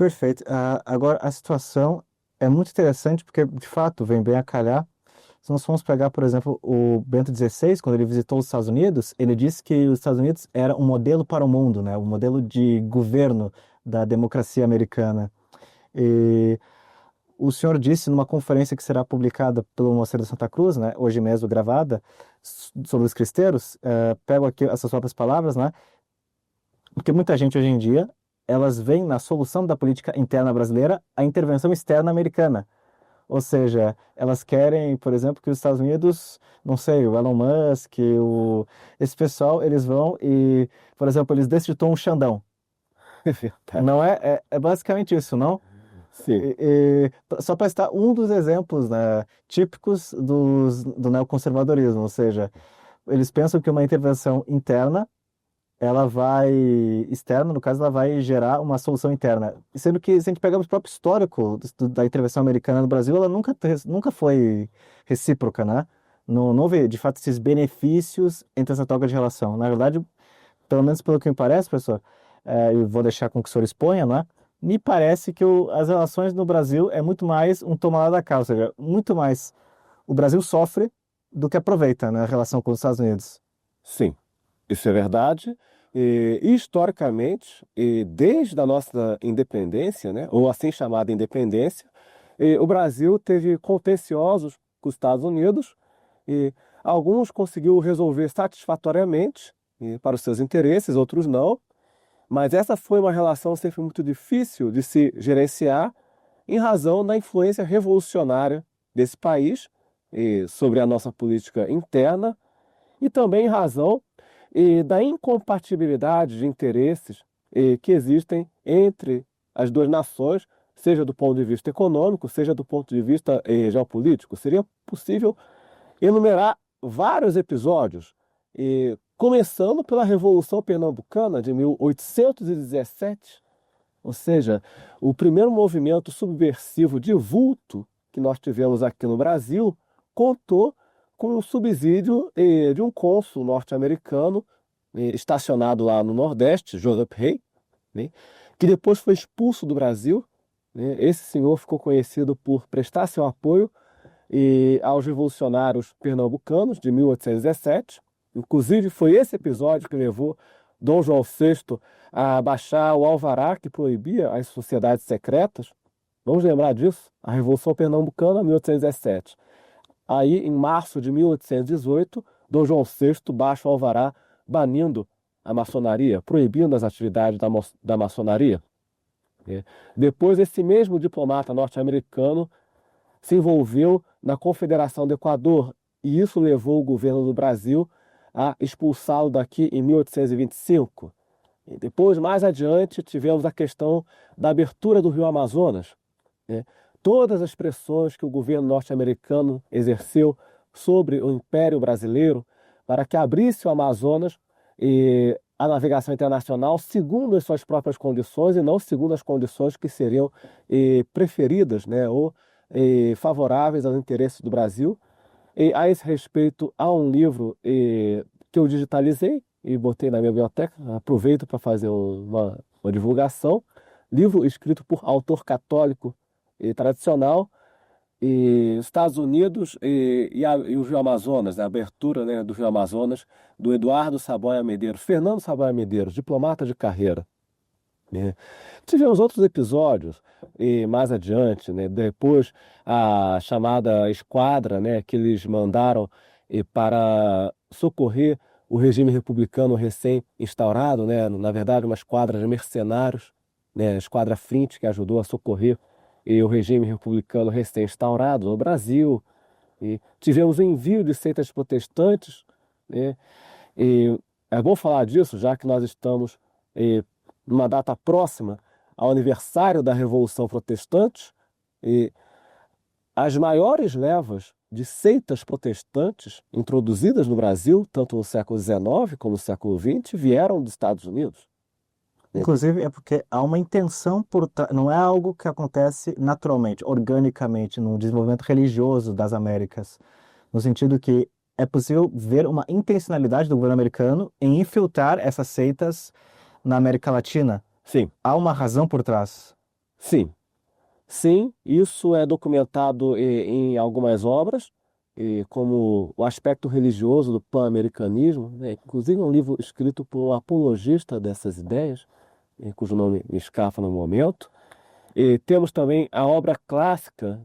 Perfeito. Agora, a situação é muito interessante porque, de fato, vem bem a calhar. Se nós formos pegar, por exemplo, o Bento XVI, quando ele visitou os Estados Unidos, ele disse que os Estados Unidos era um modelo para o mundo, né? Um modelo de governo da democracia americana. E o senhor disse numa conferência que será publicada pelo Mosteiro de Santa Cruz, né? Hoje mesmo gravada, sobre os cristeiros, pego aqui essas próprias palavras, né? Porque muita gente hoje em dia, elas veem na solução da política interna brasileira a intervenção externa americana. Ou seja, elas querem, por exemplo, que os Estados Unidos, não sei, o Elon Musk, esse pessoal, eles vão e, por exemplo, eles destituam o Xandão. É verdade. Não é, é basicamente isso, não? Sim, Só para citar um dos exemplos, né, típicos do neoconservadorismo, ou seja, eles pensam que uma intervenção interna ela vai, externa, no caso, ela vai gerar uma solução interna. Sendo que, se a gente pegar o próprio histórico da intervenção americana no Brasil, ela nunca foi recíproca, né? Não houve, de fato, esses benefícios entre essa troca de relação. Na verdade, pelo menos pelo que me parece, professor, eu vou deixar com que o senhor exponha, né? Me parece que as relações no Brasil é muito mais um tomar lá da cá, ou seja, muito mais o Brasil sofre do que aproveita, na relação com os Estados Unidos. sim, isso é verdade. Historicamente, desde a nossa independência, né, ou assim chamada independência, o Brasil teve contenciosos com os Estados Unidos e alguns conseguiu resolver satisfatoriamente para os seus interesses, outros não. Mas essa foi uma relação sempre muito difícil de se gerenciar em razão da influência revolucionária desse país sobre a nossa política interna e também em razão da incompatibilidade de interesses que existem entre as duas nações, seja do ponto de vista econômico, seja do ponto de vista geopolítico. Seria possível enumerar vários episódios, começando pela Revolução Pernambucana de 1817, ou seja, o primeiro movimento subversivo de vulto que nós tivemos aqui no Brasil contou com o subsídio de um cônsul norte-americano estacionado lá no Nordeste, Joseph Rey, né, que depois foi expulso do Brasil. Né. Esse senhor ficou conhecido por prestar seu apoio aos revolucionários pernambucanos de 1817. Inclusive, foi esse episódio que levou Dom João VI a baixar o alvará que proibia as sociedades secretas. Vamos lembrar disso? A Revolução Pernambucana, 1817. Aí, em março de 1818, Dom João VI baixa o alvará banindo a maçonaria, proibindo as atividades da maçonaria. Depois, esse mesmo diplomata norte-americano se envolveu na Confederação do Equador e isso levou o governo do Brasil a expulsá-lo daqui em 1825. E depois, mais adiante, tivemos a questão da abertura do Rio Amazonas. Né? Todas as pressões que o governo norte-americano exerceu sobre o Império Brasileiro para que abrisse o Amazonas e a navegação internacional segundo as suas próprias condições e não segundo as condições que seriam preferidas, né, ou favoráveis aos interesses do Brasil. E a esse respeito, há um livro que eu digitalizei e botei na minha biblioteca, aproveito para fazer uma divulgação, livro escrito por autor católico tradicional, Estados Unidos e o Rio Amazonas, a abertura, né, do Rio Amazonas, do Eduardo Saboia Medeiros, Fernando Saboia Medeiros, diplomata de carreira. Né? Tivemos outros episódios mais adiante, né? Depois a chamada esquadra, né, que eles mandaram para socorrer o regime republicano recém-instaurado, né? Na verdade, uma esquadra de mercenários, né? A esquadra Flint, que ajudou a socorrer o regime republicano recém-instaurado no Brasil. E tivemos o envio de seitas protestantes, né? E é bom falar disso, já que nós estamos numa data próxima ao aniversário da Revolução Protestante, e as maiores levas de seitas protestantes introduzidas no Brasil, tanto no século XIX como no século XX, vieram dos Estados Unidos. Inclusive, é porque há uma intenção por trás, não é algo que acontece naturalmente, organicamente, no desenvolvimento religioso das Américas, no sentido que é possível ver uma intencionalidade do governo americano em infiltrar essas seitas na América Latina. Sim, Há uma razão por trás. Sim, sim, isso é documentado em algumas obras, como o aspecto religioso do pan-americanismo, né? Inclusive um livro escrito por um apologista dessas ideias, cujo nome me escapa no momento. E temos também a obra clássica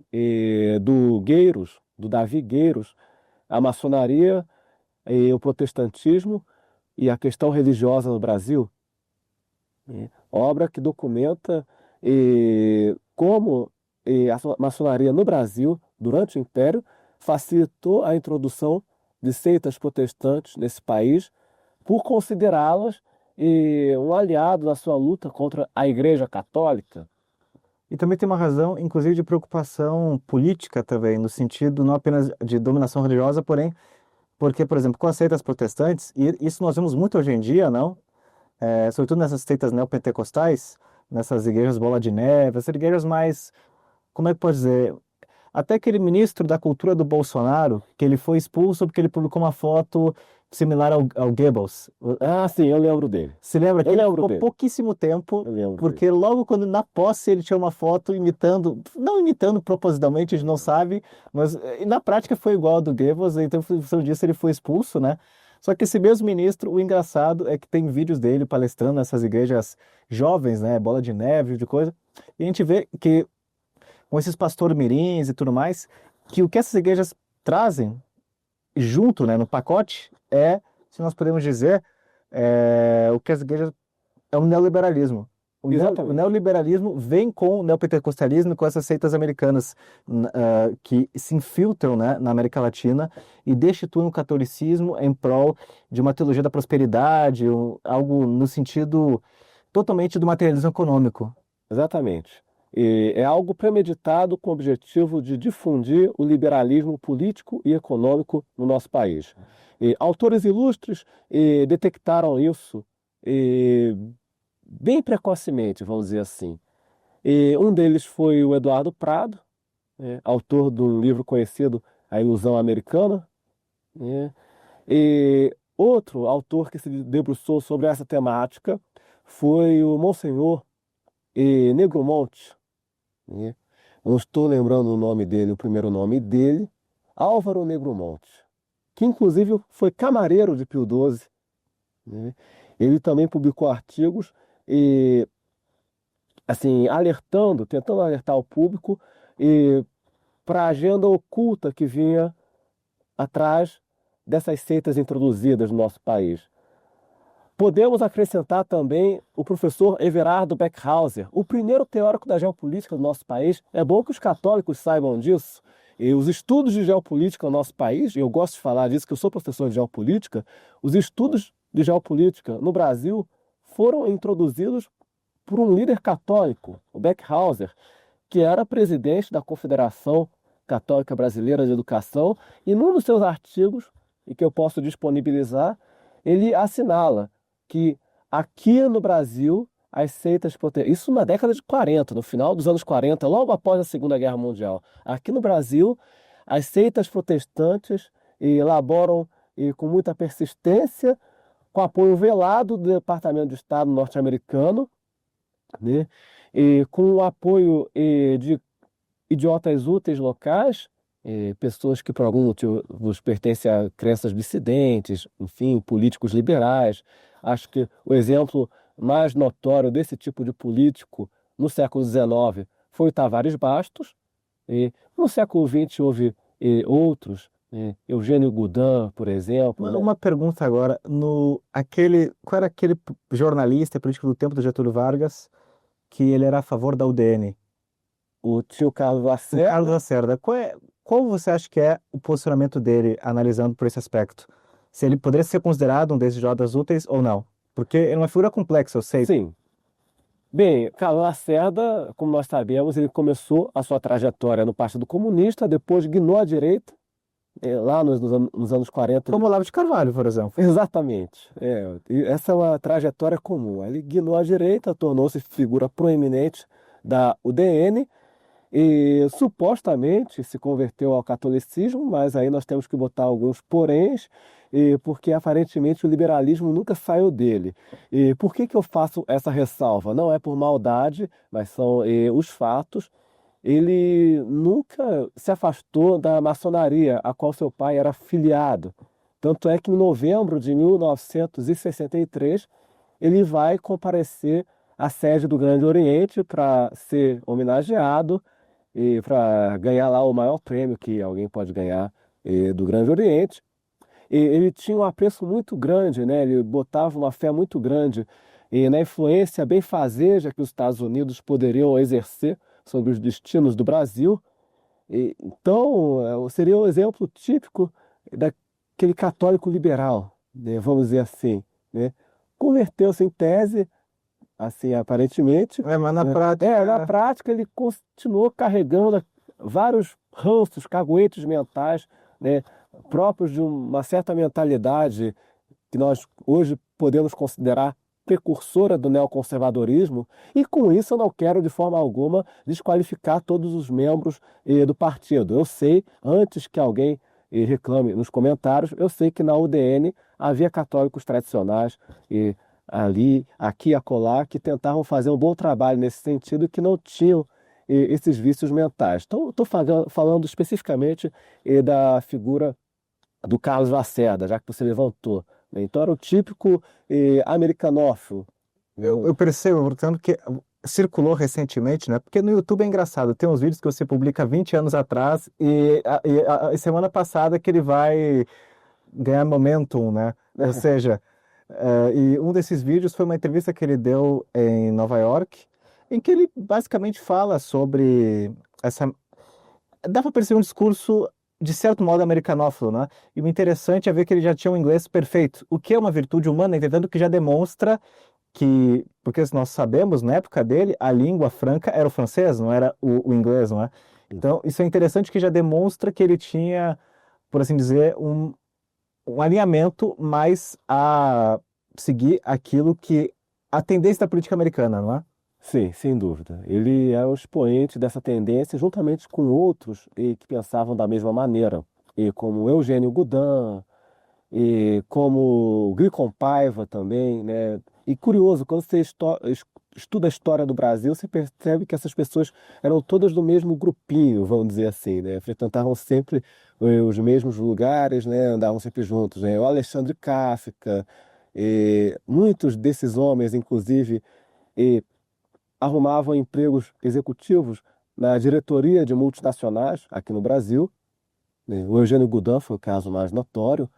do Gueiros, do Davi Gueiros, A Maçonaria e o Protestantismo e a Questão Religiosa no Brasil. Obra que documenta como a maçonaria no Brasil, durante o Império, facilitou a introdução de seitas protestantes nesse país por considerá-las um aliado na sua luta contra a Igreja Católica. E também tem uma razão, inclusive, de preocupação política também, no sentido não apenas de dominação religiosa, porém, porque, por exemplo, com as seitas protestantes, e isso nós vemos muito hoje em dia, não? Sobretudo nessas seitas neopentecostais, nessas igrejas bola de neve, essas igrejas mais, como é que pode dizer? Até aquele ministro da cultura do Bolsonaro, que ele foi expulso porque ele publicou uma foto similar ao Goebbels. Ah, sim, eu lembro dele. Se lembra que Eu ele lembro ficou dele. pouquíssimo tempo, Eu lembro porque logo quando na posse ele tinha uma foto imitando, não imitando propositalmente, a gente não sabe, mas na prática foi igual ao do Goebbels, então em função disso ele foi expulso, né? Só que esse mesmo ministro, o engraçado é que tem vídeos dele palestrando nessas igrejas jovens, né? Bola de neve, de coisa, e a gente vê que com esses pastores mirins e tudo mais, que o que essas igrejas trazem junto, né, no pacote, se nós podemos dizer, o que as igrejas é um neoliberalismo. O Exatamente. neoliberalismo vem com o neopentecostalismo, com essas seitas americanas que se infiltram, né, na América Latina e destituem o catolicismo em prol de uma teologia da prosperidade, algo no sentido totalmente do materialismo econômico. Exatamente. E é algo premeditado com o objetivo de difundir o liberalismo político e econômico no nosso país. E autores ilustres detectaram isso bem precocemente, vamos dizer assim. E um deles foi o Eduardo Prado, autor do livro conhecido A Ilusão Americana, né? E outro autor que se debruçou sobre essa temática foi o Monsenhor Negromonte, né? Não estou lembrando o nome dele, o primeiro nome dele, Álvaro Negromonte, que inclusive foi camareiro de Pio XII, né? Ele também publicou artigos e assim tentando alertar o público para a agenda oculta que vinha atrás dessas seitas introduzidas no nosso país. Podemos acrescentar também o professor Everardo Beckhauser, o primeiro teórico da geopolítica do nosso país. É bom que os católicos saibam disso. E os estudos de geopolítica no nosso país, e eu gosto de falar disso, que eu sou professor de geopolítica, os estudos de geopolítica no Brasil foram introduzidos por um líder católico, o Beckhauser, que era presidente da Confederação Católica Brasileira de Educação, e num dos seus artigos, e que eu posso disponibilizar, ele assinala que aqui no Brasil as seitas protestantes, isso na década de 40, no final dos anos 40, logo após a Segunda Guerra Mundial, aqui no Brasil as seitas protestantes elaboram com muita persistência, com apoio velado do Departamento de Estado norte-americano, né? E com o apoio de idiotas úteis locais, pessoas que por algum motivo pertencem a crenças dissidentes, enfim, políticos liberais. Acho que o exemplo mais notório desse tipo de político no século XIX foi o Tavares Bastos, e no século XX houve outros, Eugênio Goudin, por exemplo, né? Uma pergunta agora, qual era aquele jornalista político do tempo do Getúlio Vargas que ele era a favor da UDN? O tio Carlos O Lacerda. Carlos Lacerda. Qual você acha que é o posicionamento dele, analisando por esse aspecto? Se ele poderia ser considerado um desses jodas úteis ou não? Porque ele é uma figura complexa, eu sei. Sim. Bem, Carlos Lacerda, como nós sabemos, ele começou a sua trajetória no Partido Comunista, depois guinou à direita, lá nos anos 40. Como Olavo de Carvalho, por exemplo. Exatamente. E essa é uma trajetória comum. Ele guinou à direita, tornou-se figura proeminente da UDN e supostamente se converteu ao catolicismo, mas aí nós temos que botar alguns poréns, porque aparentemente o liberalismo nunca saiu dele. E por que que eu faço essa ressalva? Não é por maldade, mas são os fatos. Ele nunca se afastou da maçonaria, a qual seu pai era filiado. Tanto é que em novembro de 1963, ele vai comparecer à sede do Grande Oriente para ser homenageado e para ganhar lá o maior prêmio que alguém pode ganhar do Grande Oriente. E ele tinha um apreço muito grande, né? Ele botava uma fé muito grande na influência benfazeja que os Estados Unidos poderiam exercer sobre os destinos do Brasil. Então, seria um exemplo típico daquele católico liberal, né? Vamos dizer assim, né? Converteu-se em tese, assim, aparentemente, Mas na né? Na prática, prática ele continuou carregando vários ranços, caguetes mentais, né? Próprios de uma certa mentalidade que nós hoje podemos considerar precursora do neoconservadorismo, e com isso eu não quero de forma alguma desqualificar todos os membros do partido. Eu sei, antes que alguém reclame nos comentários, eu sei que na UDN havia católicos tradicionais ali, aqui e acolá, que tentavam fazer um bom trabalho nesse sentido e que não tinham esses vícios mentais. Então, estou falando especificamente da figura do Carlos Lacerda, já que você levantou, né? Então era o típico americanófilo. eu percebo, portanto, que circulou recentemente, né? Porque no YouTube é engraçado, tem uns vídeos que você publica 20 anos atrás e a semana passada que ele vai ganhar momentum, né? Ou seja, e um desses vídeos foi uma entrevista que ele deu em Nova York, em que ele basicamente fala sobre essa. Dá para perceber um discurso, de certo modo, americanófilo, né? E o interessante é ver que ele já tinha um inglês perfeito, o que é uma virtude humana, entretanto, que já demonstra que, porque nós sabemos, na época dele, a língua franca era o francês, não era o inglês, não é? Então, isso é interessante que já demonstra que ele tinha, por assim dizer, um alinhamento mais a seguir aquilo que a tendência da política americana, não é? Sim, sem dúvida. Ele é o expoente dessa tendência, juntamente com outros que pensavam da mesma maneira, como Eugênio Goudin, como Glicon Paiva também, né? E curioso, quando você estuda a história do Brasil, você percebe que essas pessoas eram todas do mesmo grupinho, vamos dizer assim, né? Frequentavam sempre os mesmos lugares, né? Andavam sempre juntos, né? O Alexandre Kafka, muitos desses homens, inclusive, arrumavam empregos executivos na diretoria de multinacionais aqui no Brasil, né? O Eugênio Goudin foi o caso mais notório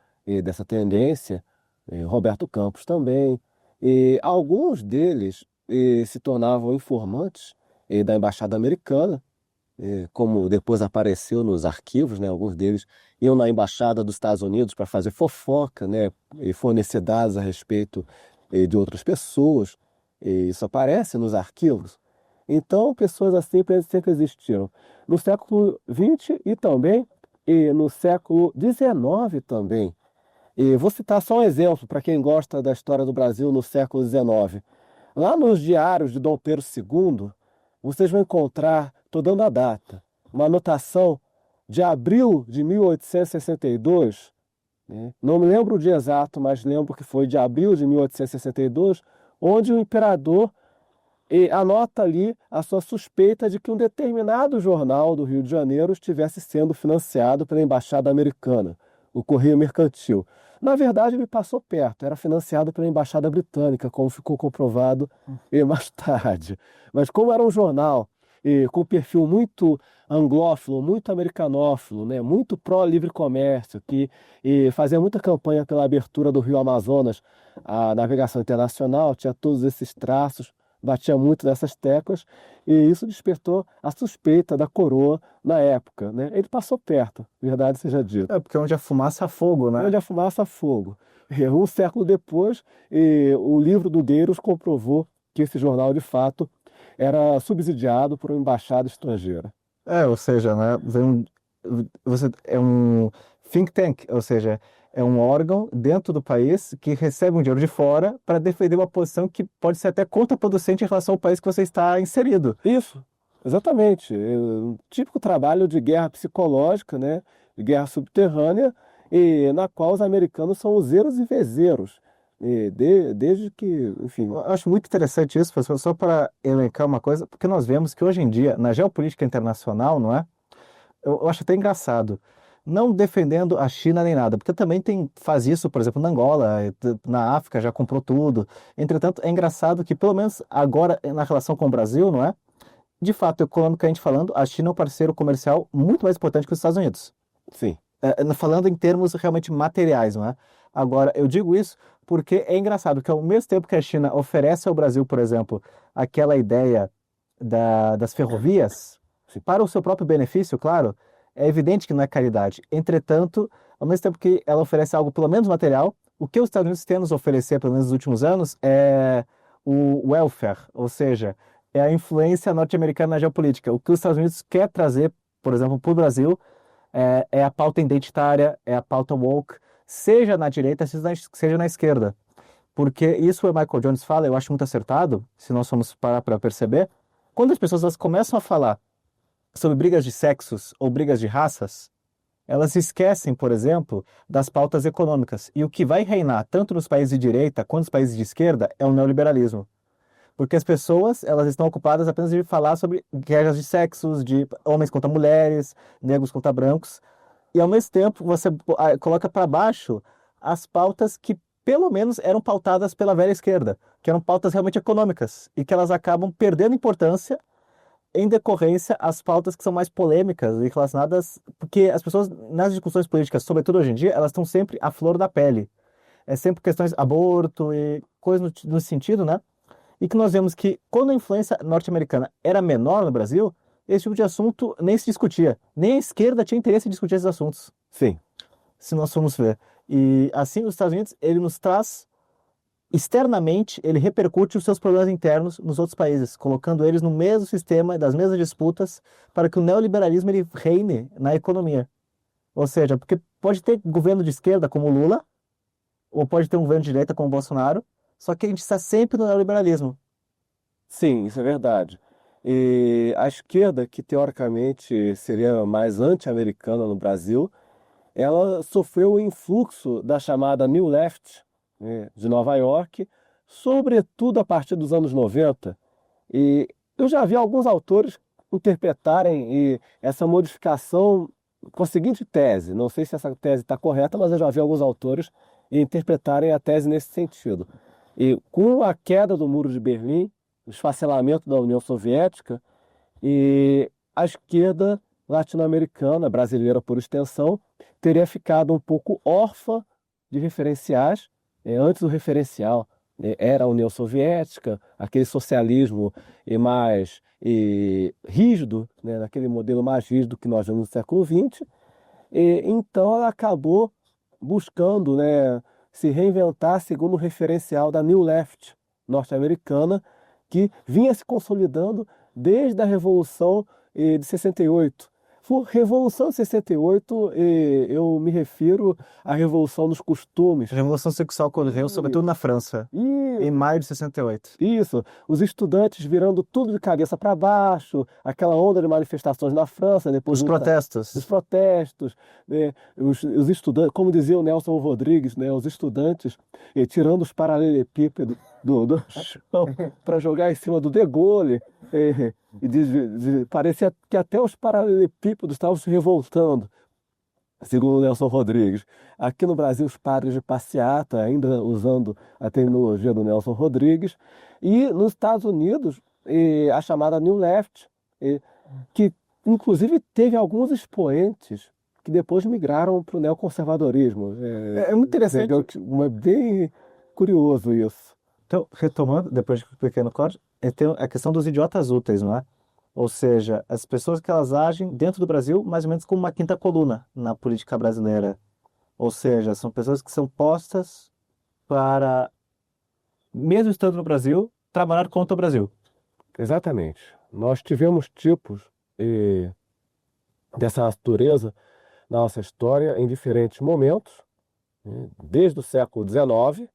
dessa tendência, Roberto Campos também. E alguns deles se tornavam informantes da Embaixada Americana, como depois apareceu nos arquivos, né? Alguns deles iam na Embaixada dos Estados Unidos para fazer fofoca, né? E fornecer dados a respeito de outras pessoas. E isso aparece nos arquivos. Então, pessoas assim sempre existiram. No século XX e também no século XIX também. E vou citar só um exemplo para quem gosta da história do Brasil no século XIX. Lá nos diários de Dom Pedro II, vocês vão encontrar, estou dando a data, uma anotação de abril de 1862, né? Não me lembro o dia exato, mas lembro que foi de abril de 1862, onde o imperador anota ali a sua suspeita de que um determinado jornal do Rio de Janeiro estivesse sendo financiado pela Embaixada Americana, o Correio Mercantil. Na verdade, ele passou perto, era financiado pela Embaixada Britânica, como ficou comprovado mais tarde. Mas como era um jornal com perfil muito anglófilo, muito americanófilo, né, muito pró-livre comércio, que fazia muita campanha pela abertura do Rio Amazonas à navegação internacional, tinha todos esses traços, batia muito nessas teclas, e isso despertou a suspeita da coroa na época, né? Ele passou perto, verdade seja dita. É, porque onde a fumaça há fogo, né? Onde a fumaça há fogo. Um século depois, o livro do Gueiros comprovou que esse jornal, de fato, era subsidiado por uma embaixada estrangeira. Ou seja, né, você é um think tank, ou seja, é um órgão dentro do país que recebe um dinheiro de fora para defender uma posição que pode ser até contraproducente em relação ao país que você está inserido. Isso. Exatamente. Um típico trabalho de guerra psicológica, né? De guerra subterrânea, e na qual os americanos são os eros e vezeiros. Desde que, enfim, Eu acho muito interessante isso, professor, só para elencar uma coisa, porque nós vemos que hoje em dia, na geopolítica internacional, não é? Eu acho até engraçado. Não defendendo a China nem nada, porque também faz isso, por exemplo, na Angola, na África, já comprou tudo. Entretanto, é engraçado que, pelo menos agora, na relação com o Brasil, não é? De fato, economicamente falando, a China é um parceiro comercial muito mais importante que os Estados Unidos. sim, Falando em termos realmente materiais, não é? Agora, eu digo isso porque é engraçado que ao mesmo tempo que a China oferece ao Brasil, por exemplo, aquela ideia das ferrovias, sim, para o seu próprio benefício, claro, é evidente que não é caridade. Entretanto, ao mesmo tempo que ela oferece algo pelo menos material, o que os Estados Unidos têm a nos oferecer, pelo menos nos últimos anos, é o welfare, ou seja, é a influência norte-americana na geopolítica. O que os Estados Unidos quer trazer, por exemplo, para o Brasil, é a pauta identitária, é a pauta woke, seja na direita, seja na esquerda. Porque isso o Michael Jones fala, eu acho muito acertado, se nós formos parar para perceber, quando as pessoas elas começam a falar sobre brigas de sexos ou brigas de raças, elas esquecem, por exemplo, das pautas econômicas. E o que vai reinar tanto nos países de direita quanto nos países de esquerda é o neoliberalismo. Porque as pessoas, elas estão ocupadas apenas de falar sobre guerras de sexos, de homens contra mulheres, negros contra brancos, e ao mesmo tempo você coloca para baixo as pautas que pelo menos eram pautadas pela velha esquerda, que eram pautas realmente econômicas, e que elas acabam perdendo importância em decorrência às pautas que são mais polêmicas e relacionadas, porque as pessoas nas discussões políticas, sobretudo hoje em dia, elas estão sempre à flor da pele. É sempre questões de aborto e coisas no sentido, né? E que nós vemos que quando a influência norte-americana era menor no Brasil, esse tipo de assunto nem se discutia. Nem a esquerda tinha interesse em discutir esses assuntos, sim. se nós formos ver. E assim, os Estados Unidos, ele nos traz externamente, ele repercute os seus problemas internos nos outros países, colocando eles no mesmo sistema, das mesmas disputas, para que o neoliberalismo ele reine na economia. Ou seja, porque pode ter governo de esquerda como o Lula, ou pode ter um governo de direita como o Bolsonaro, só que a gente está sempre no neoliberalismo. Sim, isso é verdade. E a esquerda, que teoricamente seria mais anti-americana no Brasil, ela sofreu o influxo da chamada New Left, né, de Nova York, sobretudo a partir dos anos 90. E eu já vi alguns autores interpretarem essa modificação com a seguinte tese. Não sei se essa tese está correta, mas eu já vi alguns autores interpretarem a tese nesse sentido. E com a queda do Muro de Berlim, o esfacelamento da União Soviética, e a esquerda latino-americana, brasileira por extensão, teria ficado um pouco órfã de referenciais. Antes o referencial era a União Soviética, aquele socialismo mais rígido, né, naquele modelo mais rígido que nós vemos no século XX. Então ela acabou buscando, né, se reinventar segundo o referencial da New Left norte-americana, que vinha se consolidando desde a Revolução de 68. Revolução de 68, eu me refiro à Revolução dos Costumes. A Revolução Sexual ocorreu, sobretudo na França, em maio de 68. Isso, os estudantes virando tudo de cabeça para baixo, aquela onda de manifestações na França, depois Os protestos. os protestos, né, os estudantes, como dizia o Nelson Rodrigues, né, os estudantes tirando os paralelepípedos do chão para jogar em cima do De Gaulle, parecia que até os paralelepípedos estavam se revoltando. Segundo Nelson Rodrigues. Aqui no Brasil, os padres de passeata, ainda usando a terminologia do Nelson Rodrigues. E nos Estados Unidos, a chamada New Left, que inclusive teve alguns expoentes que depois migraram para o neoconservadorismo. É muito interessante. É bem curioso isso. Então, retomando, depois de um pequeno corte, tem a questão dos idiotas úteis, não é? Ou seja, as pessoas que elas agem dentro do Brasil mais ou menos como uma quinta coluna na política brasileira. Ou seja, são pessoas que são postas para, mesmo estando no Brasil, trabalhar contra o Brasil. Exatamente. Nós tivemos tipos dessa natureza na nossa história em diferentes momentos, né, desde o século XIX.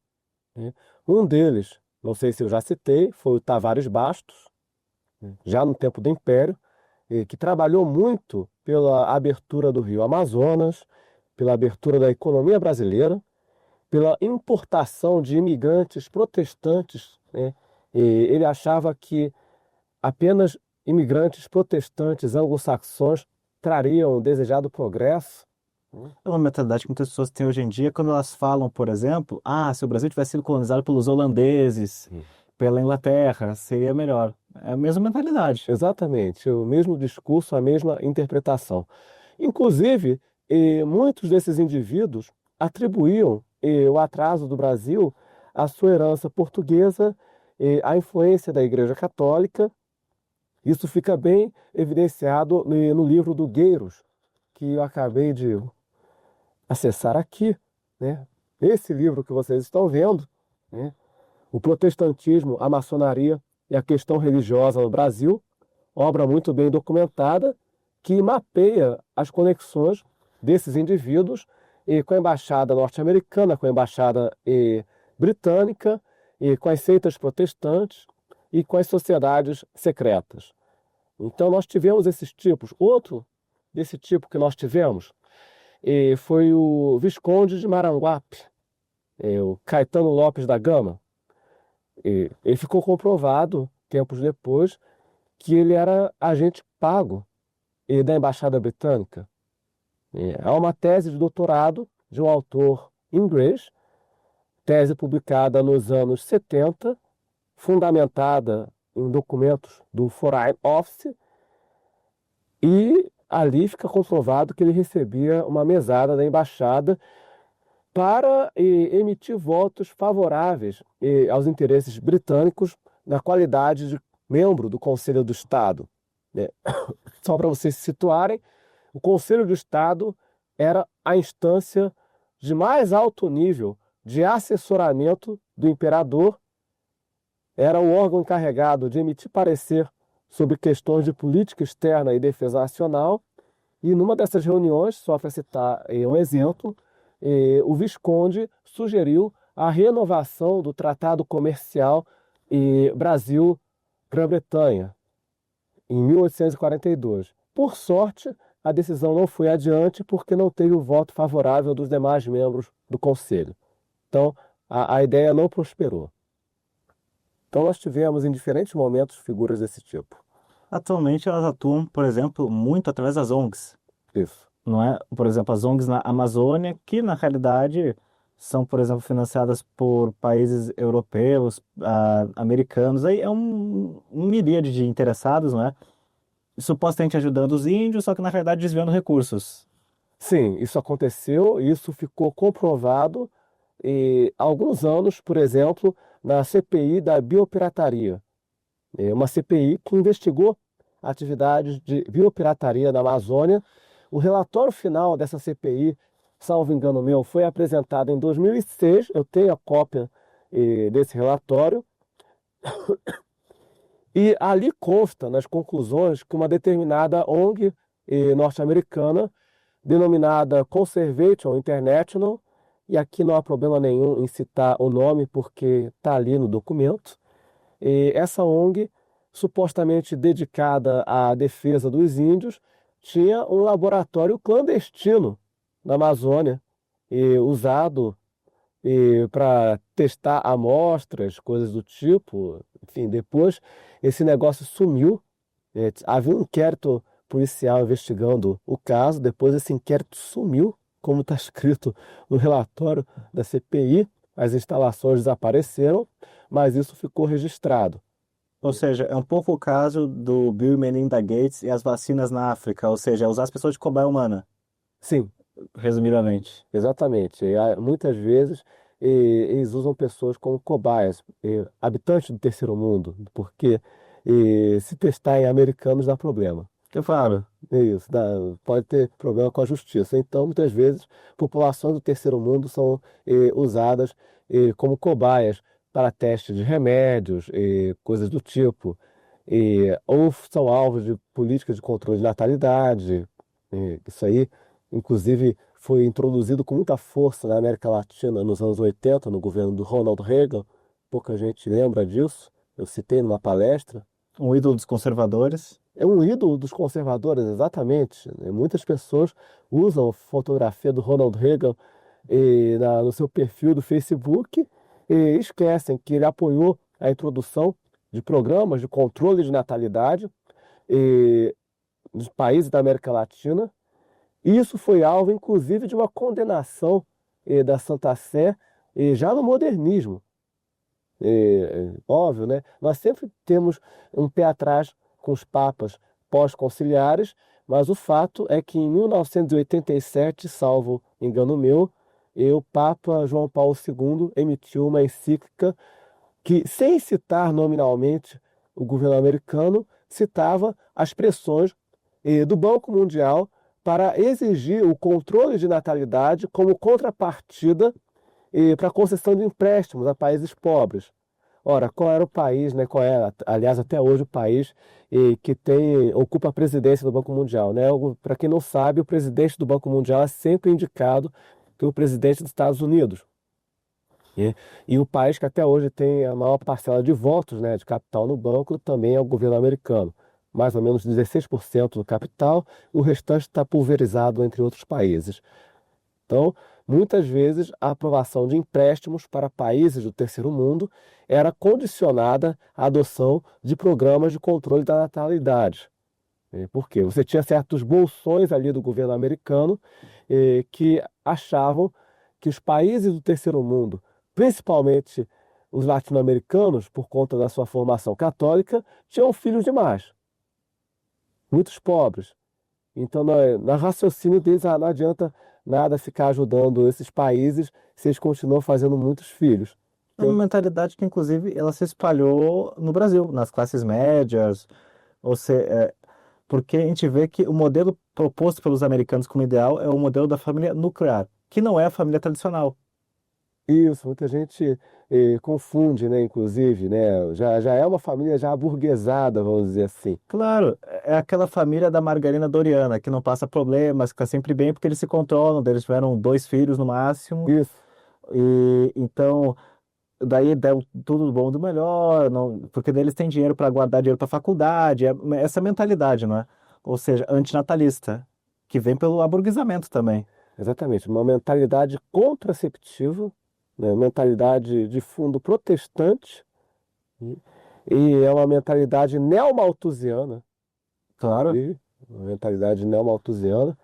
Né. Um deles, não sei se eu já citei, foi o Tavares Bastos, já no tempo do Império, que trabalhou muito pela abertura do Rio Amazonas, pela abertura da economia brasileira, pela importação de imigrantes protestantes, né? E ele achava que apenas imigrantes protestantes anglo-saxões trariam o desejado progresso. É uma mentalidade que muitas pessoas têm hoje em dia quando elas falam, por exemplo, se o Brasil tivesse sido colonizado pelos holandeses, pela Inglaterra, seria melhor. É a mesma mentalidade. Exatamente, o mesmo discurso, a mesma interpretação. Inclusive, muitos desses indivíduos atribuíam o atraso do Brasil à sua herança portuguesa, à influência da Igreja Católica. Isso fica bem evidenciado no livro do Gueiros, que eu acabei de acessar aqui, né? Esse livro que vocês estão vendo, né? O Protestantismo, a Maçonaria e a Questão Religiosa no Brasil, obra muito bem documentada, que mapeia as conexões desses indivíduos com a embaixada norte-americana, com a embaixada britânica, com as seitas protestantes e com as sociedades secretas. Então nós tivemos esses tipos. Outro desse tipo que nós tivemos foi o Visconde de Maranguape, o Caetano Lopes da Gama. Ele ficou comprovado, tempos depois, que ele era agente pago da Embaixada Britânica. Há uma tese de doutorado de um autor inglês, tese publicada nos anos 70, fundamentada em documentos do Foreign Office, e ali fica comprovado que ele recebia uma mesada da embaixada para emitir votos favoráveis aos interesses britânicos na qualidade de membro do Conselho do Estado. Só para vocês se situarem, o Conselho do Estado era a instância de mais alto nível de assessoramento do imperador, era o órgão encarregado de emitir parecer sobre questões de política externa e defesa nacional, e numa dessas reuniões, só para citar um exemplo, o Visconde sugeriu a renovação do Tratado Comercial Brasil-Grã-Bretanha, em 1842. Por sorte, a decisão não foi adiante porque não teve o voto favorável dos demais membros do Conselho. Então, a ideia não prosperou. Então, nós tivemos em diferentes momentos figuras desse tipo. Atualmente elas atuam, por exemplo, muito através das ONGs. Isso. Não é? Por exemplo, as ONGs na Amazônia, que na realidade são, por exemplo, financiadas por países europeus, americanos. Aí é um miríade de interessados, não é? Supostamente ajudando os índios, só que na realidade desviando recursos. Sim, isso aconteceu e isso ficou comprovado há alguns anos, por exemplo, na CPI da biopirataria. Uma CPI que investigou atividades de biopirataria na Amazônia. O relatório final dessa CPI, salvo engano meu, foi apresentado em 2006. Eu tenho a cópia desse relatório. E ali consta, nas conclusões, que uma determinada ONG norte-americana, denominada Conservation International, e aqui não há problema nenhum em citar o nome, porque está ali no documento, essa ONG, supostamente dedicada à defesa dos índios, tinha um laboratório clandestino na Amazônia, usado para testar amostras, coisas do tipo. Enfim, depois esse negócio sumiu. Havia um inquérito policial investigando o caso, depois esse inquérito sumiu, como está escrito no relatório da CPI. As instalações desapareceram, mas isso ficou registrado. Ou seja, é um pouco o caso do Bill e Melinda Gates e as vacinas na África, ou seja, usar as pessoas de cobaia humana, Sim, resumidamente. exatamente. Muitas vezes eles usam pessoas como cobaias, habitantes do terceiro mundo, porque se testar em americanos dá problema. Eu falo, É isso, pode ter problema com a justiça. Então, muitas vezes, populações do terceiro mundo são usadas como cobaias para testes de remédios, coisas do tipo, ou são alvos de políticas de controle de natalidade. Isso aí, inclusive, foi introduzido com muita força na América Latina nos anos 80, no governo do Ronald Reagan. Pouca gente lembra disso. Eu citei numa palestra. Um ídolo dos conservadores. É um ídolo dos conservadores, exatamente, né? Muitas pessoas usam a fotografia do Ronald Reagan no seu perfil do Facebook e esquecem que ele apoiou a introdução de programas de controle de natalidade eh, nos países da América Latina. E isso foi alvo, inclusive, de uma condenação da Santa Sé já no modernismo. Óbvio, né? Nós sempre temos um pé atrás com os papas pós-conciliares, mas o fato é que em 1987, salvo engano meu, o Papa João Paulo II emitiu uma encíclica que, sem citar nominalmente o governo americano, citava as pressões do Banco Mundial para exigir o controle de natalidade como contrapartida para a concessão de empréstimos a países pobres. Ora, qual era o país, né? Qual é, aliás, até hoje o país que ocupa a presidência do Banco Mundial, né? Para quem não sabe, o presidente do Banco Mundial é sempre indicado pelo presidente dos Estados Unidos. E o país que até hoje tem a maior parcela de votos, né, de capital no banco também é o governo americano. Mais ou menos 16% do capital, o restante está pulverizado entre outros países. Então, muitas vezes, a aprovação de empréstimos para países do terceiro mundo era condicionada à adoção de programas de controle da natalidade. Por quê? Você tinha certos bolsões ali do governo americano que achavam que os países do terceiro mundo, principalmente os latino-americanos, por conta da sua formação católica, tinham filhos demais, muitos pobres. Então, no raciocínio deles, não adianta nada ficar ajudando esses países se eles continuam fazendo muitos filhos. É uma mentalidade que, inclusive, ela se espalhou no Brasil, nas classes médias, ou seja, porque a gente vê que o modelo proposto pelos americanos como ideal é o modelo da família nuclear, que não é a família tradicional. Isso, muita gente confunde, né, inclusive, né, já é uma família já aburguesada, vamos dizer assim. Claro, é aquela família da margarina Doriana, que não passa problemas, que está sempre bem porque eles se controlam, eles tiveram 2 filhos no máximo, Isso, e então daí deu tudo do bom do melhor, não, porque daí eles têm dinheiro para guardar dinheiro para faculdade, é essa mentalidade, não é? Ou seja, antinatalista, que vem pelo aburguesamento também. exatamente, uma mentalidade contraceptiva, né, mentalidade de fundo protestante, e, e é uma mentalidade neomalthusiana, Claro. inclusive, uma mentalidade neomalthusiana.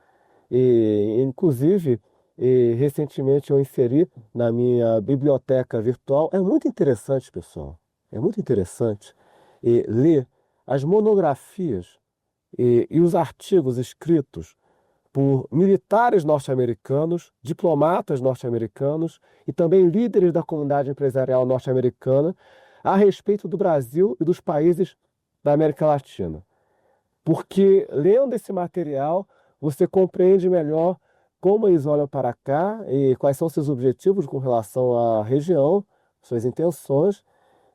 Inclusive, recentemente eu inseri na minha biblioteca virtual. É muito interessante, pessoal. É muito interessante ler as monografias e os artigos escritos por militares norte-americanos, diplomatas norte-americanos e também líderes da comunidade empresarial norte-americana a respeito do Brasil e dos países da América Latina. Porque lendo esse material, você compreende melhor como eles olham para cá e quais são seus objetivos com relação à região, suas intenções.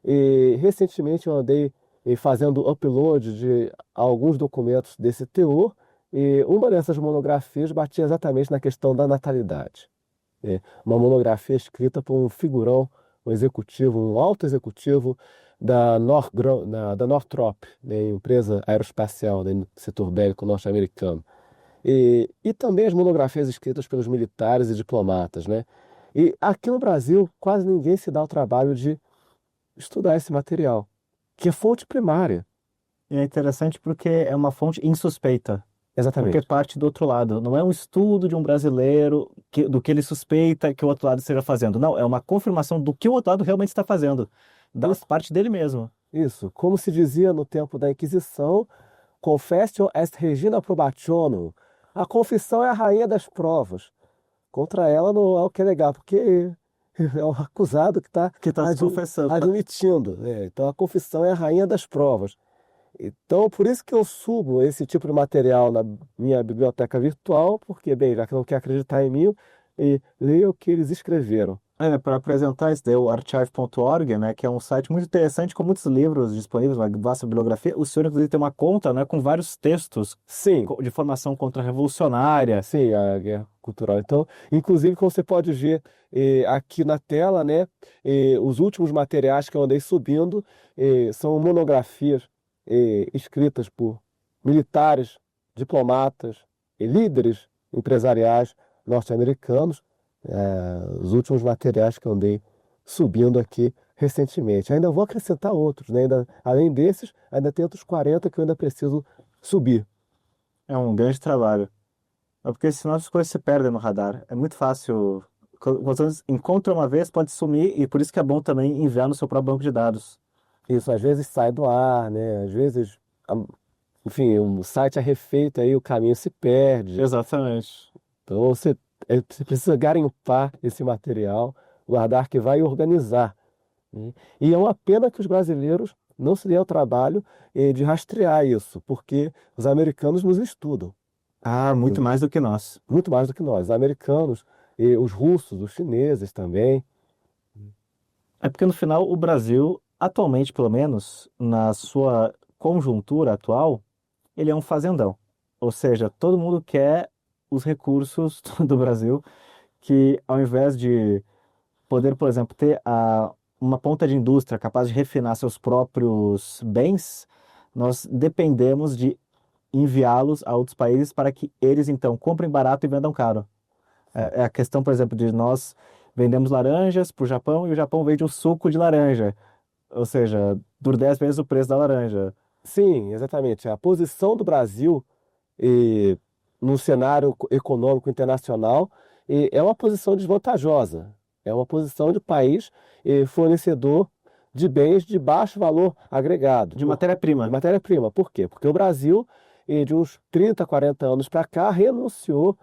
E recentemente eu andei fazendo upload de alguns documentos desse teor, e uma dessas monografias batia exatamente na questão da natalidade. Uma monografia escrita por um figurão, um executivo, um alto executivo da Northrop, né, empresa aeroespacial, né, do setor bélico norte-americano. E também as monografias escritas pelos militares e diplomatas, né? E aqui no Brasil, quase ninguém se dá o trabalho de estudar esse material, que é fonte primária. E é interessante porque é uma fonte insuspeita. Porque Exatamente. parte do outro lado. Não é um estudo de um brasileiro do que ele suspeita que o outro lado esteja fazendo. Não, é uma confirmação do que o outro lado realmente está fazendo. Da Isso, parte dele mesmo. isso. Como se dizia no tempo da Inquisição, confessio est regina probationum. A confissão é a rainha das provas. Contra ela não há o que alegar, porque é o acusado que está Que está se confessando. admitindo, né? Então a confissão é a rainha das provas. Então, por isso que eu subo esse tipo de material na minha biblioteca virtual, porque, bem, já que não quer acreditar em mim, leia o que eles escreveram. Para apresentar isso daí, o archive.org, né, que é um site muito interessante com muitos livros disponíveis, uma vasta bibliografia. O senhor, inclusive, tem uma conta, né, com vários textos Sim, de formação contra-revolucionária. sim, a guerra cultural. Então, inclusive, como você pode ver aqui na tela, né, os últimos materiais que eu andei subindo são monografias escritas por militares, diplomatas e líderes empresariais norte-americanos, os últimos materiais que eu andei subindo aqui recentemente. Ainda vou acrescentar outros, né? Além desses, ainda tem outros 40 que eu ainda preciso subir. É um grande trabalho. É porque senão as coisas se perdem no radar. É muito fácil. Quando você encontra uma vez, pode sumir, e por isso que é bom também enviar no seu próprio banco de dados. Isso às vezes sai do ar, né? Às vezes, a- enfim, o site é refeito, aí o caminho se perde. Exatamente. Então você precisa garimpar esse material, guardar que vai organizar, né? E é uma pena que os brasileiros não se deem ao trabalho de rastrear isso, porque os americanos nos estudam, Ah, muito mais do que nós. muito mais do que nós. Os americanos, e os russos, os chineses também. É porque no final o Brasil, atualmente pelo menos, na sua conjuntura atual, ele é um fazendão. Ou seja, todo mundo quer os recursos do Brasil, que ao invés de poder, por exemplo, ter uma ponta de indústria capaz de refinar seus próprios bens, nós dependemos de enviá-los a outros países para que eles então comprem barato e vendam caro. É a questão, por exemplo, de nós vendemos laranjas para o Japão e o Japão vende o suco de laranja, ou seja, por 10 vezes o preço da laranja. Sim, exatamente. A posição do Brasil eh, no cenário econômico internacional é uma posição desvantajosa. É uma posição de país fornecedor de bens de baixo valor agregado, De de matéria-prima. matéria-prima. Por quê? Porque o Brasil, de uns 30, 40 anos para cá, renunciou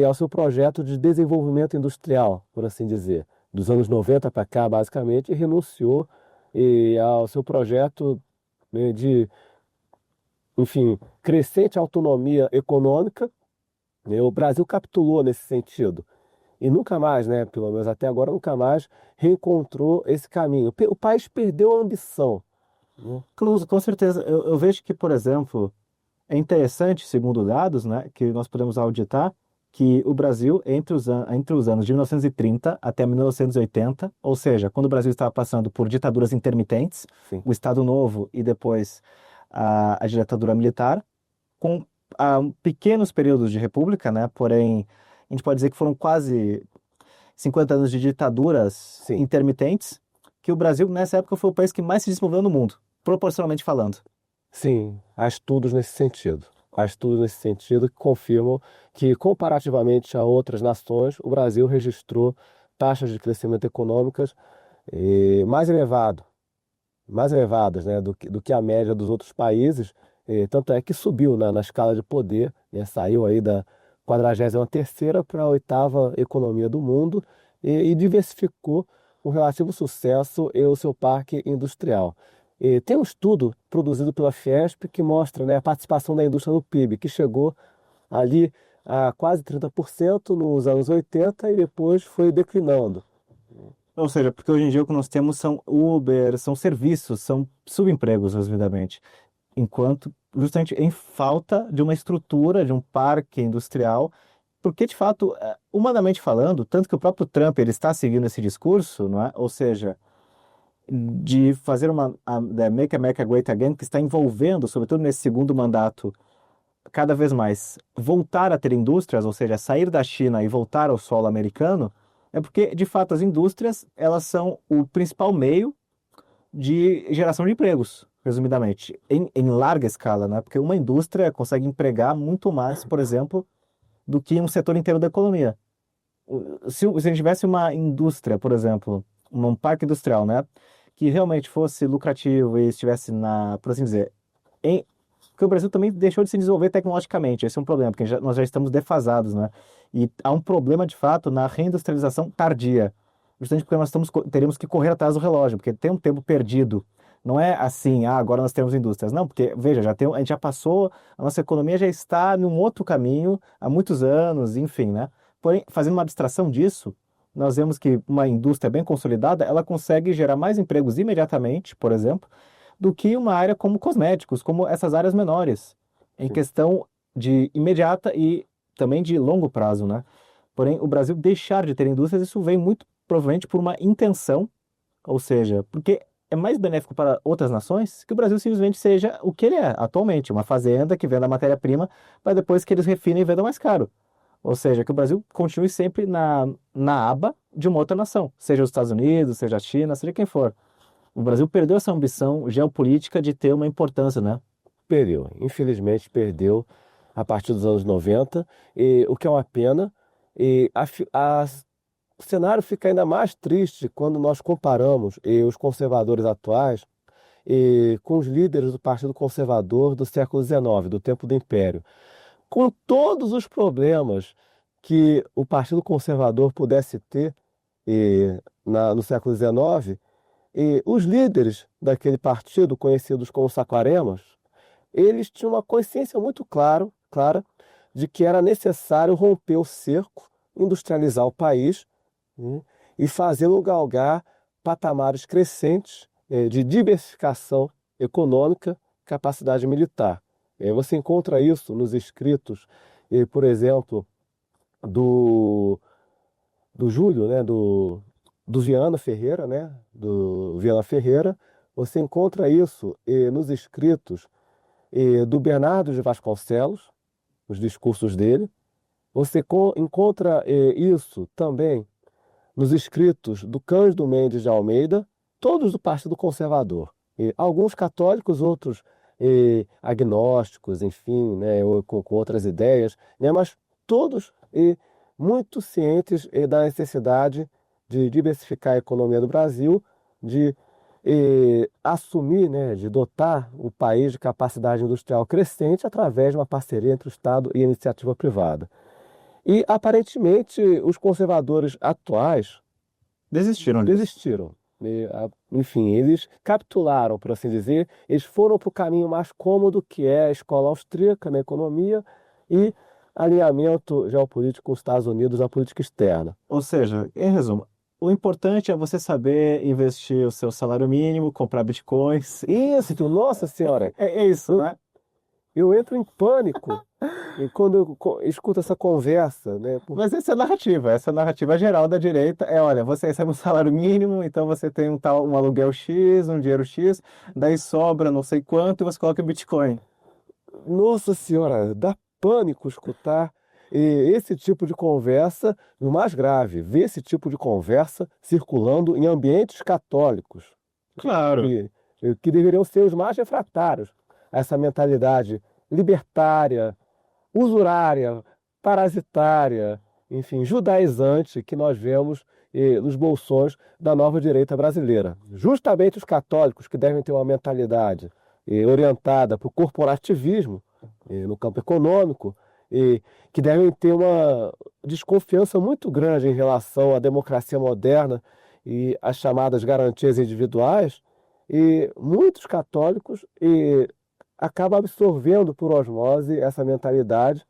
ao seu projeto de desenvolvimento industrial, por assim dizer. Dos anos 90 para cá, basicamente, renunciou ao seu projeto de, enfim, crescente autonomia econômica, né? O Brasil capitulou nesse sentido. E nunca mais, né, pelo menos até agora, nunca mais reencontrou esse caminho. O país perdeu a ambição, né? Com certeza. Eu vejo que, por exemplo, é interessante, segundo dados, né, que nós podemos auditar, que o Brasil, entre os anos de 1930 até 1980, ou seja, quando o Brasil estava passando por ditaduras intermitentes, Sim. o Estado Novo e depois a ditadura militar, com pequenos períodos de república, né, porém, a gente pode dizer que foram quase 50 anos de ditaduras Sim. intermitentes, que o Brasil, nessa época, foi o país que mais se desenvolveu no mundo, proporcionalmente falando. Sim, há estudos nesse sentido. Há estudos nesse sentido que confirmam que, comparativamente a outras nações, o Brasil registrou taxas de crescimento econômicas mais mais elevadas, né, do que a média dos outros países. Tanto é que subiu na escala de poder, né, saiu aí da 43ª para a oitava economia do mundo e diversificou com relativo sucesso o seu parque industrial. Tem um estudo produzido pela Fiesp que mostra, né, a participação da indústria no PIB, que chegou ali a quase 30% nos anos 80 e depois foi declinando. Ou seja, porque hoje em dia o que nós temos são Uber, são serviços, são subempregos, resumidamente. Enquanto, justamente em falta de uma estrutura, de um parque industrial, porque, de fato, humanamente falando, tanto que o próprio Trump ele está seguindo esse discurso, não é? Ou seja, de fazer da Make America Great Again, que está envolvendo, sobretudo nesse segundo mandato, cada vez mais voltar a ter indústrias, ou seja, sair da China e voltar ao solo americano, é porque, de fato, as indústrias, elas são o principal meio de geração de empregos, resumidamente, em larga escala, né? Porque uma indústria consegue empregar muito mais, por exemplo, do que um setor inteiro da economia. Se a gente tivesse uma indústria, por exemplo, um parque industrial, né, que realmente fosse lucrativo e estivesse por assim dizer, porque o Brasil também deixou de se desenvolver tecnologicamente, esse é um problema, porque nós já estamos defasados, né? E há um problema, de fato, na reindustrialização tardia, justamente porque nós teríamos que correr atrás do relógio, porque tem um tempo perdido. Não é assim, agora nós temos indústrias. Não, porque, veja, a gente já passou, a nossa economia já está num outro caminho há muitos anos, enfim, né? Porém, fazendo uma abstração disso, nós vemos que uma indústria bem consolidada, ela consegue gerar mais empregos imediatamente, por exemplo, do que uma área como cosméticos, como essas áreas menores, em Sim. questão de imediata e também de longo prazo, né? Porém, o Brasil deixar de ter indústrias, isso vem muito provavelmente por uma intenção, ou seja, porque é mais benéfico para outras nações que o Brasil simplesmente seja o que ele é atualmente, uma fazenda que venda a matéria-prima para depois que eles refinem e vendam mais caro. Ou seja, que o Brasil continue sempre na aba de uma outra nação, seja os Estados Unidos, seja a China, seja quem for. O Brasil perdeu essa ambição geopolítica de ter uma importância, né? Perdeu, infelizmente perdeu a partir dos anos 90, e, o que é uma pena. E o cenário fica ainda mais triste quando nós comparamos os conservadores atuais com os líderes do Partido Conservador do século XIX, do tempo do Império. Com todos os problemas que o Partido Conservador pudesse ter no século XIX, os líderes daquele partido, conhecidos como saquaremas, eles tinham uma consciência muito clara de que era necessário romper o cerco, industrializar o país, né, e fazê-lo galgar patamares crescentes de diversificação econômica, capacidade militar. Você encontra isso nos escritos, por exemplo, do, do Júlio, né, do Viana Ferreira, né, do Viana Ferreira. Você encontra isso nos escritos do Bernardo de Vasconcelos, os discursos dele. Você encontra isso também nos escritos do Cândido Mendes de Almeida, todos do Partido Conservador. Alguns católicos, outros agnósticos, enfim, né, ou com outras ideias, né, mas todos muito cientes da necessidade de diversificar a economia do Brasil, de assumir, né, de dotar o país de capacidade industrial crescente através de uma parceria entre o Estado e a iniciativa privada. E, aparentemente, os conservadores atuais Desistiram disso. desistiram. Enfim, eles capitularam, por assim dizer, eles foram para o caminho mais cômodo, que é a escola austríaca na economia e alinhamento geopolítico com os Estados Unidos na política externa. Ou seja, em resumo, o importante é você saber investir o seu salário mínimo, comprar bitcoins. Isso, nossa senhora, É isso, né? eu entro em pânico quando eu escuto essa conversa, né? Mas essa é a narrativa geral da direita é, olha, você recebe um salário mínimo, então você tem um aluguel X, um dinheiro X, daí sobra não sei quanto e você coloca em Bitcoin. Nossa senhora, dá pânico escutar esse tipo de conversa, e o mais grave, ver esse tipo de conversa circulando em ambientes católicos, Claro. que deveriam ser os mais refratários a essa mentalidade libertária, usurária, parasitária, enfim, judaizante que nós vemos nos bolsões da nova direita brasileira. Justamente os católicos, que devem ter uma mentalidade orientada para o corporativismo no campo econômico, que devem ter uma desconfiança muito grande em relação à democracia moderna e às chamadas garantias individuais, e muitos católicos acabam absorvendo por osmose essa mentalidade.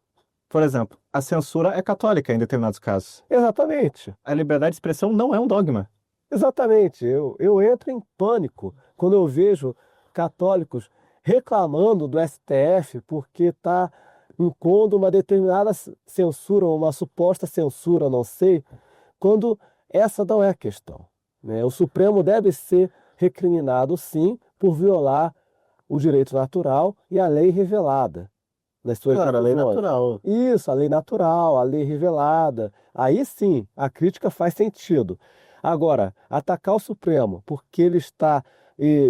Por exemplo, a censura é católica em determinados casos. Exatamente. A liberdade de expressão não é um dogma. Exatamente, eu entro em pânico quando eu vejo católicos reclamando do STF porque está impondo uma determinada censura, uma suposta censura, não sei, quando essa não é a questão, né? O Supremo deve ser recriminado, sim, por violar o direito natural e a lei revelada nas suas Claro, a lei decisões. natural. Isso, a lei natural, a lei revelada. Aí sim, a crítica faz sentido. Agora, atacar o Supremo porque ele está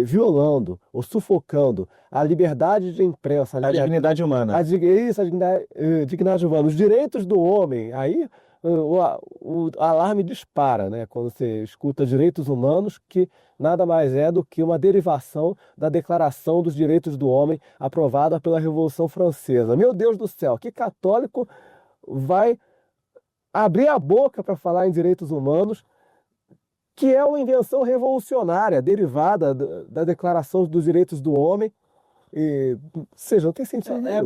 violando ou sufocando a liberdade de imprensa, A dignidade humana. isso, a dignidade humana, os direitos do homem, aí o alarme dispara, né? Quando você escuta direitos humanos, que nada mais é do que uma derivação da Declaração dos Direitos do Homem aprovada pela Revolução Francesa. Meu Deus do céu, que católico vai abrir a boca para falar em direitos humanos, que é uma invenção revolucionária, derivada da Declaração dos Direitos do Homem, ou seja, não tem sentido nenhum.